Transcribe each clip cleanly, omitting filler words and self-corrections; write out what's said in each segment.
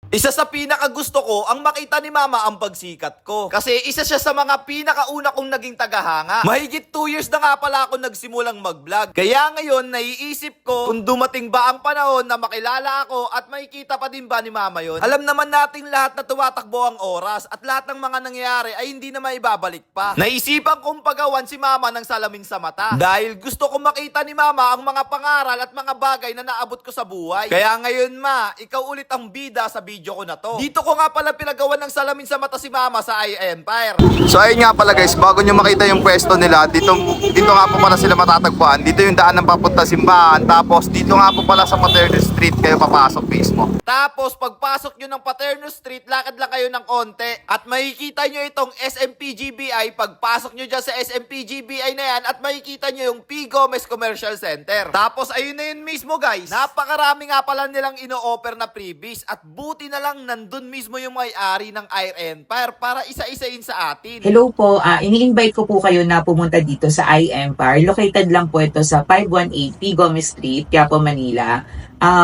Isa sa pinakagusto ko ang makita ni Mama ang pagsikat ko. Kasi isa siya sa mga pinakauna kong naging tagahanga. Mahigit 2 years na nga pala ako nagsimulang mag-vlog. Kaya ngayon naiisip ko kung dumating ba ang panahon na makilala ako at makikita pa din ba ni Mama yon. Alam naman nating lahat na tumatakbo ang oras at lahat ng mga nangyayari ay hindi na maibabalik pa. Naisipan kong pagawan si Mama ng salamin sa mata. Dahil gusto kong makita ni Mama ang mga pangaral at mga bagay na naabot ko sa buhay. Kaya ngayon Ma, ikaw ulit ang bida sa video ko na to. Dito ko nga pala pinagawan ng salamin sa mata si Mama sa iEmpire. So ayun nga pala guys, bago nyo makita yung pwesto nila, dito nga po pala sila matatagpuan. Dito yung daan ng papunta simbahan. Tapos dito nga po pala sa Paterno Street kayo papasok mismo. Tapos pagpasok nyo ng Paterno Street, lakad lang kayo ng konti at makikita nyo itong SMPGBI. Pagpasok nyo dyan sa SMPGBI na yan at makikita nyo yung P. Gomez Commercial Center. Tapos ayun na yun mismo guys. Napakarami nga pala nilang ino-offer na freebies at buti na lang nandun mismo yung may-ari ng iEmpire para isa-isain sa atin. Hello po, ini-invite ko po kayo na pumunta dito sa iEmpire. Located lang po ito sa 518 P. Gomez Street, Quiapo, Manila.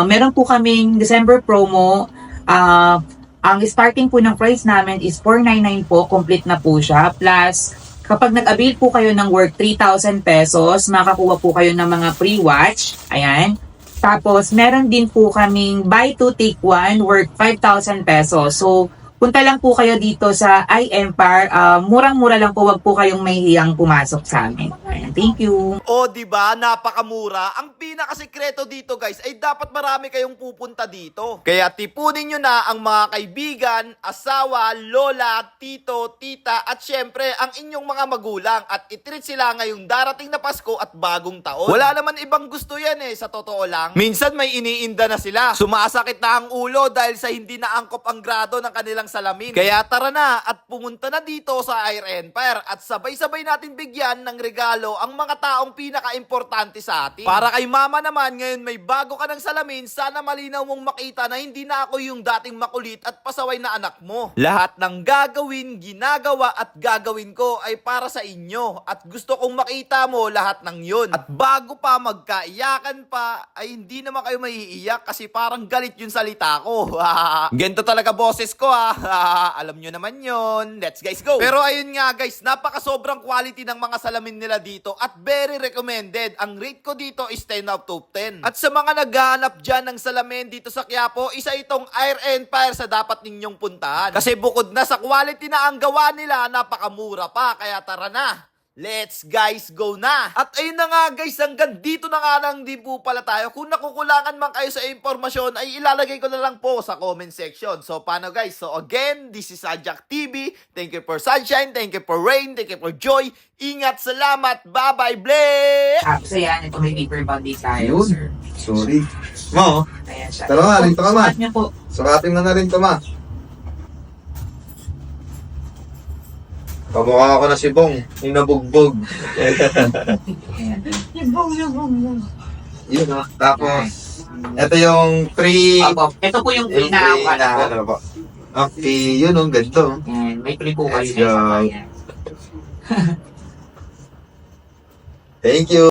Meron po kaming December promo. Ang starting po ng price namin is 499 po, complete na po siya. Plus, kapag nag-avail po kayo ng worth 3,000 pesos, makakuha po kayo ng mga free watch. Ayan. Tapos, meron din po kaming buy 2 take 1 worth 5,000 pesos. So, punta lang po kayo dito sa iEmpire. Murang-mura lang po, wag po kayong mahihiyang pumasok sa amin. Ayan, thank you. O diba, napakamura. Ang pinakasikreto dito guys ay dapat marami kayong pupunta dito. Kaya tipunin nyo na ang mga kaibigan, asawa, lola, tito, tita at syempre ang inyong mga magulang at itreat sila ngayong darating na Pasko at bagong taon. Wala naman ibang gusto yan sa totoo lang. Minsan may iniinda na sila. Sumasakit na ang ulo dahil sa hindi naangkop ang grado ng kanilang salamin. Kaya tara na at pumunta na dito sa iEmpire at sabay-sabay natin bigyan ng regalo ang mga taong pinaka-importante sa atin. Para kay Mama naman, ngayon may bago ka ng salamin, sana malinaw mong makita na hindi na ako yung dating makulit at pasaway na anak mo. Lahat ng gagawin, ginagawa at gagawin ko ay para sa inyo at gusto kong makita mo lahat ng yun. At bago pa magkaiyakan pa, ay hindi naman kayo maiiyak kasi parang galit yung salita ko. Ganito talaga boses ko alam nyo naman yon. Let's guys go! Pero ayun nga guys, napaka sobrang quality ng mga salamin nila dito at very recommended. Ang rate ko dito is 10 out of 10. At sa mga naghahanap dyan ng salamin dito sa Quiapo, isa itong iEmpire sa dapat ninyong puntahan. Kasi bukod na sa quality na ang gawa nila, napakamura pa. Kaya tara na! Let's guys go na! At ayun na nga guys, hanggang dito na nga lang din po pala tayo. Kung nakukulangan man kayo sa impormasyon ay ilalagay ko na lang po sa comment section. So paano guys? So again, this is Ajak TV. Thank you for sunshine, thank you for rain, thank you for joy. Ingat, salamat, bye-bye, bleh! So yan, ito may paper bag tayo, sir. Sorry. Ma, Ayan siya. tara nga, rin to ka ma. Sukat niyo po. Sukatin mo na rin to ma. Kamukha ako na si Bong, yung nabugbog. Ayan. Yun tapos, ito yung free... Opo, ito po yung free na ano po. Okay, yun ganito. Ayan, may free po kayo. Let's go. Ayan. Thank you.